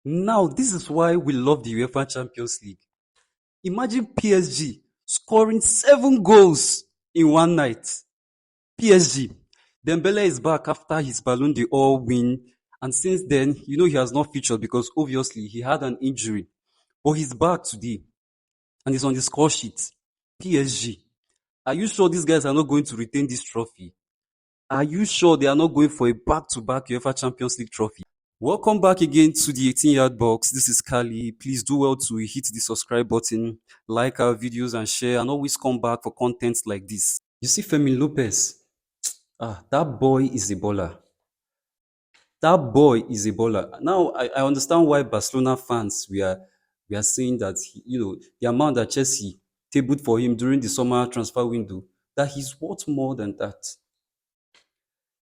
Now, this is why we love the UEFA Champions League. Imagine PSG scoring 7 goals in one night. PSG. Dembele is back after his Ballon d'Or win. And since then, he has not featured because obviously he had an injury. But he's back today and he's on the score sheet. PSG. Are you sure these guys are not going to retain this trophy? Are you sure they are not going for a back-to-back UEFA Champions League trophy? Welcome back again to the 18-yard box. This is Kali. Please do well to hit the subscribe button, like our videos and share, and always come back for content like this. You see Femi Lopez, that boy is a baller. That boy is a baller. Now I understand why Barcelona fans we are saying that the amount that Chelsea tabled for him during the summer transfer window, that he's worth more than that.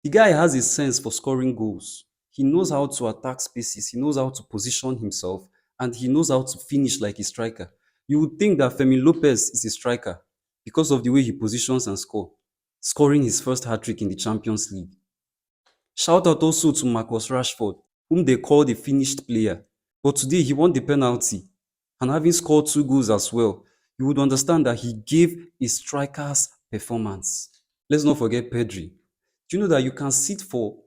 The guy has a sense for scoring goals. He knows how to attack spaces, he knows how to position himself, and he knows how to finish like a striker. You would think that Femi Lopez is a striker because of the way he positions and scoring his first hat trick in the Champions League. Shout out also to Marcus Rashford, whom they call the finished player. But today he won the penalty, and having scored 2 goals as well, you would understand that he gave a striker's performance. Let's not forget Pedri. Do you know that you can sit for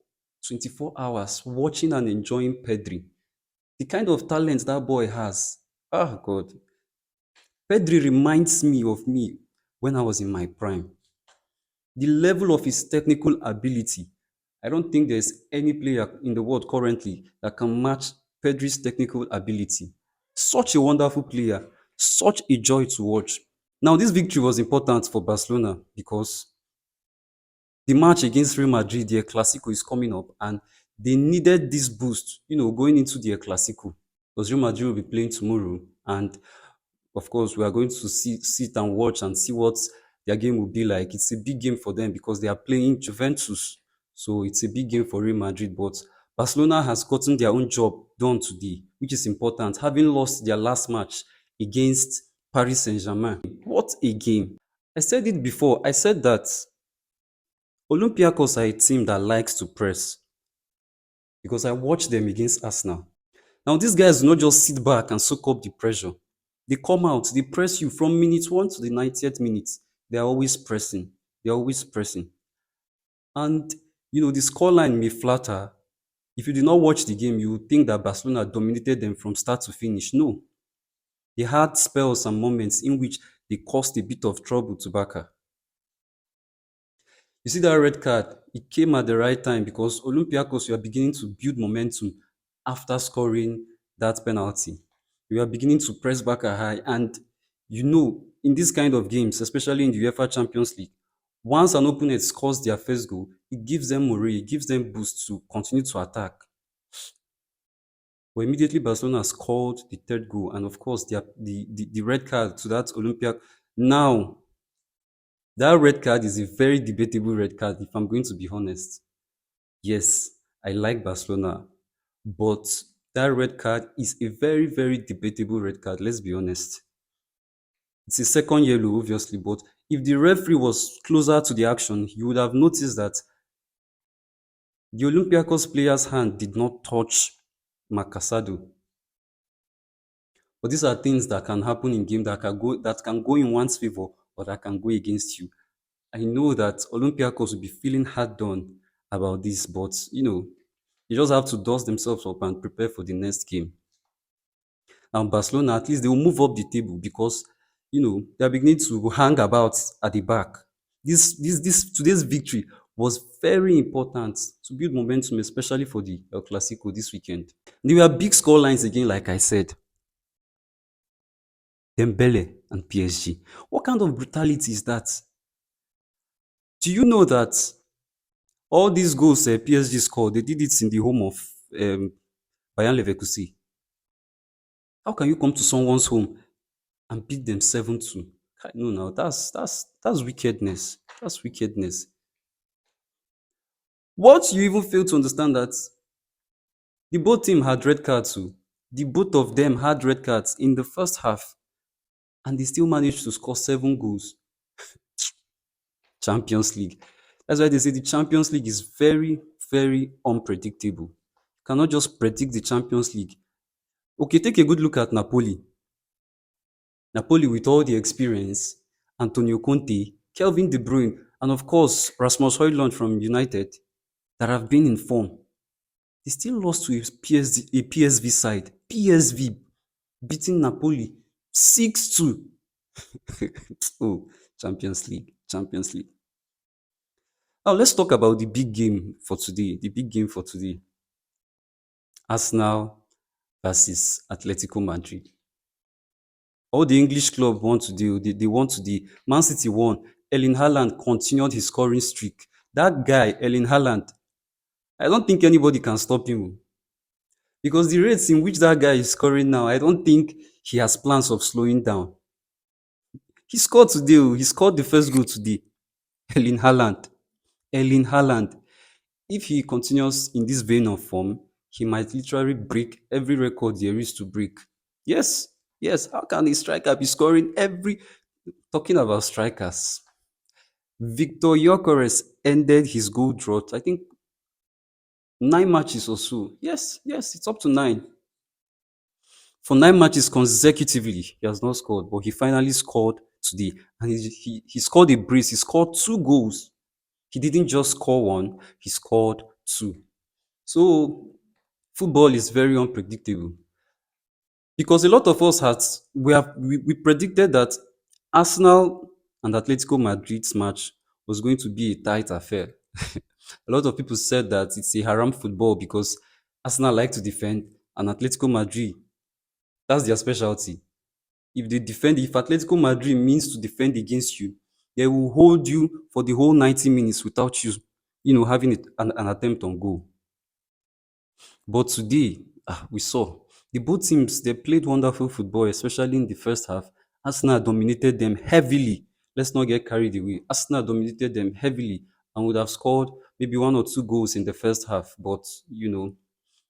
24 hours watching and enjoying Pedri? The kind of talent that boy has. Ah, God. Pedri reminds me when I was in my prime. The level of his technical ability. I don't think there's any player in the world currently that can match Pedri's technical ability. Such a wonderful player, such a joy to watch. Now, this victory was important for Barcelona because the match against Real Madrid, the El Clasico, is coming up, and they needed this boost, going into the El Clasico. Because Real Madrid will be playing tomorrow, and of course, we are going to sit and watch and see what their game will be like. It's a big game for them because they are playing Juventus, so it's a big game for Real Madrid. But Barcelona has gotten their own job done today, which is important, having lost their last match against Paris Saint-Germain. What a game! I said it before. I said that Olympiacos are a team that likes to press because I watched them against Arsenal. Now, these guys do not just sit back and soak up the pressure. They come out, they press you from minute 1 to the 90th minute. They are always pressing. They are always pressing. And, the scoreline may flatter. If you did not watch the game, you would think that Barcelona dominated them from start to finish. No. They had spells and moments in which they caused a bit of trouble to Barca. You see that red card, it came at the right time because Olympiacos were beginning to build momentum after scoring that penalty. We are beginning to press back a high. And in this kind of games, especially in the UEFA Champions League, once an opponent scores their first goal, it gives them morale, it gives them boost to continue to attack. But immediately Barcelona scored the third goal, and of course the red card to that Olympic. Now, that red card is a very debatable red card, if I'm going to be honest. Yes, I like Barcelona, but that red card is a very, very debatable red card, let's be honest. It's a second yellow, obviously, but if the referee was closer to the action, you would have noticed that the Olympiacos player's hand did not touch Macasado. But these are things that can happen in game that can go in one's favor or that can go against you. I know that Olympiacos will be feeling hard done about this, but you just have to dust themselves up and prepare for the next game. And Barcelona, at least they will move up the table because they are beginning to hang about at the back. This today's victory was very important to build momentum, especially for the El Clasico this weekend. There were big score lines again, like I said. Dembele and PSG. What kind of brutality is that? Do you know that all these goals PSG scored, they did it in the home of um, Bayern Leverkusen? How can you come to someone's home and beat them 7-2? No, no, that's wickedness. That's wickedness. What you even fail to understand that the both team had red cards too. The both of them had red cards in the first half, and they still managed to score 7 goals. Champions League. That's why they say the Champions League is very, very unpredictable. You cannot just predict the Champions League. Okay, take a good look at Napoli. Napoli with all the experience, Antonio Conte, Kelvin De Bruyne, and of course Rasmus Højlund from United that have been in form. They still lost to a PSV side. PSV beating Napoli 6-2. Oh, Champions League. Champions League. Now let's talk about the big game for today. The big game for today. Arsenal versus Atletico Madrid. All the English club want to do, they want to do. Man City won. Erling Haaland continued his scoring streak. That guy, Erling Haaland, I don't think anybody can stop him. Because the rates in which that guy is scoring now, I don't think he has plans of slowing down. He scored today. Oh, he scored the first goal today. Erling Haaland. Erling Haaland. If he continues in this vein of form, he might literally break every record there is to break. Yes, yes. How can a striker be scoring every? Talking about strikers, Victor Gyokeres ended his goal drought. I think 9 matches or so. Yes, yes, it's up to nine. For 9 matches consecutively, he has not scored, but he finally scored today. And he scored a brace. He scored two goals. He didn't just score one, he scored two. So football is very unpredictable because a lot of us had we predicted that Arsenal and Atletico Madrid's match was going to be a tight affair. A lot of people said that it's a haram football because Arsenal like to defend and Atletico Madrid, that's their specialty. If Atletico Madrid means to defend against you, they will hold you for the whole 90 minutes without having an attempt on goal. But today, we saw the both teams, they played wonderful football, especially in the first half. Arsenal dominated them heavily. Let's not get carried away. Arsenal dominated them heavily and would have scored maybe one or two goals in the first half, but it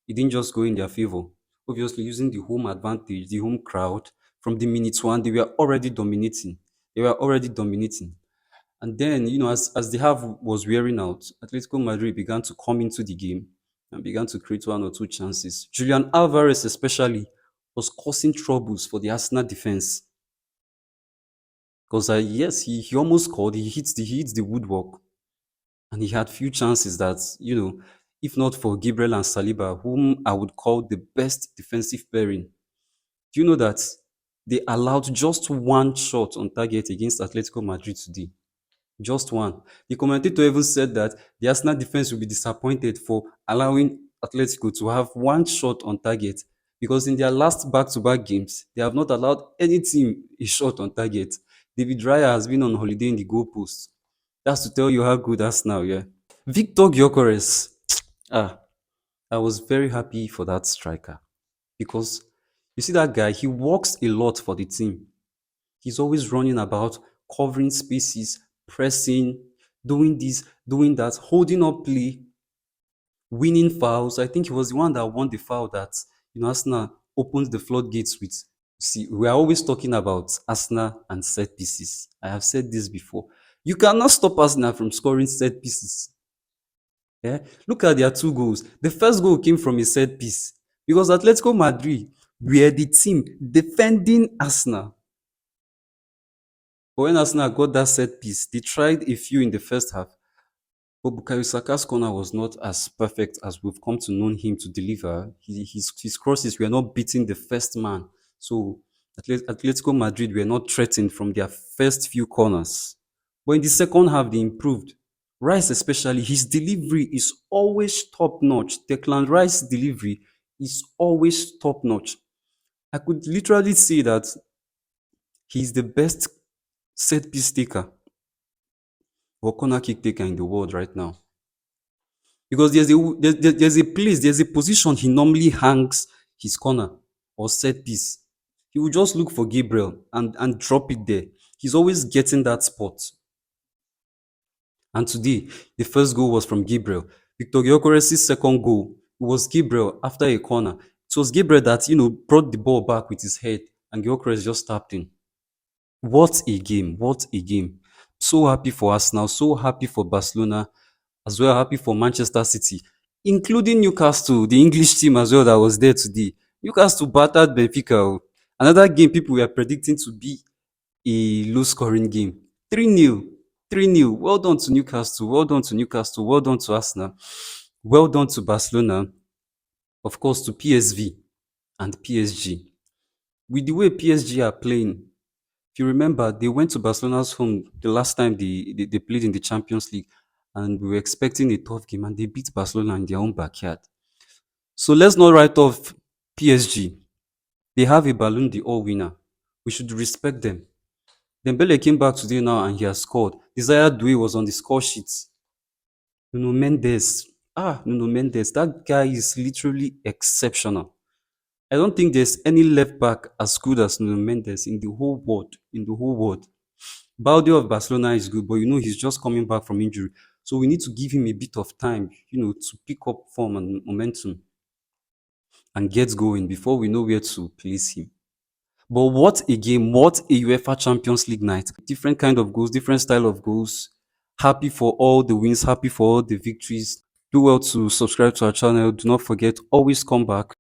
didn't just go in their favor. Obviously, using the home advantage, the home crowd, from the minute one, they were already dominating. They were already dominating. And then, as the half was wearing out, Atletico Madrid began to come into the game and began to create one or two chances. Julian Alvarez, especially, was causing troubles for the Arsenal defense. Because, yes, he almost scored. He hits the woodwork. And he had few chances that, if not for Gabriel and Saliba, whom I would call the best defensive pairing, do you know that they allowed just one shot on target against Atletico Madrid today? Just one. The commentator even said that the Arsenal defense will be disappointed for allowing Atletico to have one shot on target because in their last back-to-back games, they have not allowed any team a shot on target. David Raya has been on holiday in the goalpost. That's to tell you how good Arsenal, yeah. Victor Gyokeres, ah, I was very happy for that striker because you see that guy, he works a lot for the team. He's always running about, covering spaces, pressing, doing this, doing that, holding up play, winning fouls. I think he was the one that won the foul that Arsenal opened the floodgates with. See, we are always talking about Arsenal and set pieces. I have said this before. You cannot stop Arsenal from scoring set pieces. Yeah? Look at their two goals. The first goal came from a set piece because Atletico Madrid were the team defending Arsenal. But when Arsenal got that set piece, they tried a few in the first half. But Bukayo Saka's corner was not as perfect as we've come to know him to deliver. His crosses were not beating the first man. So Atletico Madrid were not threatened from their first few corners. But in the second half, they improved. Rice especially, his delivery is always top notch. Declan Rice's delivery is always top notch. I could literally say that he's the best set piece taker or corner kick taker in the world right now. Because there's a position he normally hangs his corner or set piece. He will just look for Gabriel and drop it there. He's always getting that spot. And today, the first goal was from Gabriel. Victor Gyokeres' second goal was Gabriel after a corner. It was Gabriel that brought the ball back with his head, and Gyokeres just tapped in. What a game! What a game! So happy for Arsenal, so happy for Barcelona, as well happy for Manchester City, including Newcastle, the English team as well that was there today. Newcastle battered Benfica. Oh. Another game people were predicting to be a low scoring game. 3-0. 3-0. Well done to Newcastle. Well done to Newcastle. Well done to Arsenal. Well done to Barcelona. Of course, to PSV and PSG. With the way PSG are playing, if you remember, they went to Barcelona's home the last time they played in the Champions League, and we were expecting a tough game, and they beat Barcelona in their own backyard. So let's not write off PSG. They have a Ballon d'Or winner. We should respect them. Dembele came back today now and he has scored. Desire Doué was on the score sheet. Nuno Mendes. Nuno Mendes. That guy is literally exceptional. I don't think there's any left back as good as Nuno Mendes in the whole world. In the whole world. Balde of Barcelona is good, but he's just coming back from injury. So we need to give him a bit of time, to pick up form and momentum and get going before we know where to place him. But what a game, what a UEFA Champions League night. Different kind of goals, different style of goals. Happy for all the wins, happy for all the victories. Do well to subscribe to our channel. Do not forget, always come back.